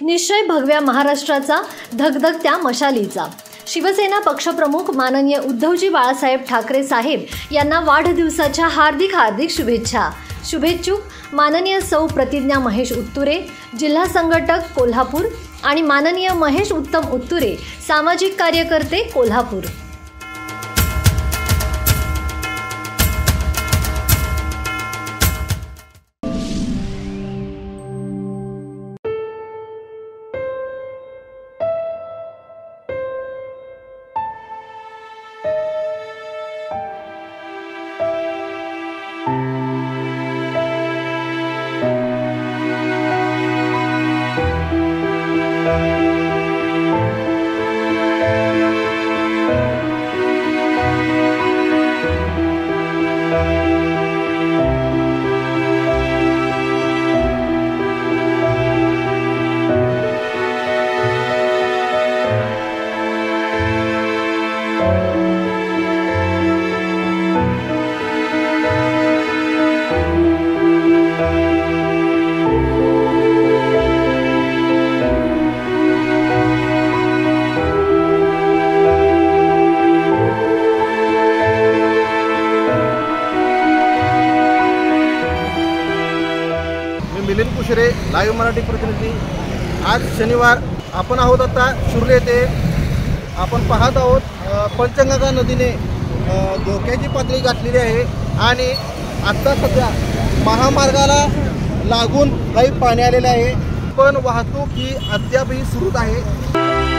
निश्चय भगव्या महाराष्ट्राचा, धगधगत्या मशालीचा। शिवसेना पक्षप्रमुख माननीय उद्धवजी बाळासाहेब ठाकरे साहेब यांना वाढदिवसाच्या हार्दिक शुभेच्छा। शुभेच्छुक माननीय सौ प्रतिज्ञा महेश उत्तुरे, जिल्हा संघटक कोल्हापूर आणि माननीय महेश उत्तम उत्तुरे, सामाजिक कार्यकर्ते कोल्हापूर। मिलिंद कुशरे, लाईव्ह मराठी प्रतिनिधी। आज शनिवार आपण आहोत आता शुर्ले येथे। आपण पाहत आहोत पंचगंगा नदीने धोक्याची पातळी गाठलेली आहे आणि आता सध्या महामार्गाला लागून काही पाणी आलेले आहे, पण वाहतूक ही अद्यापही सुरूच आहे।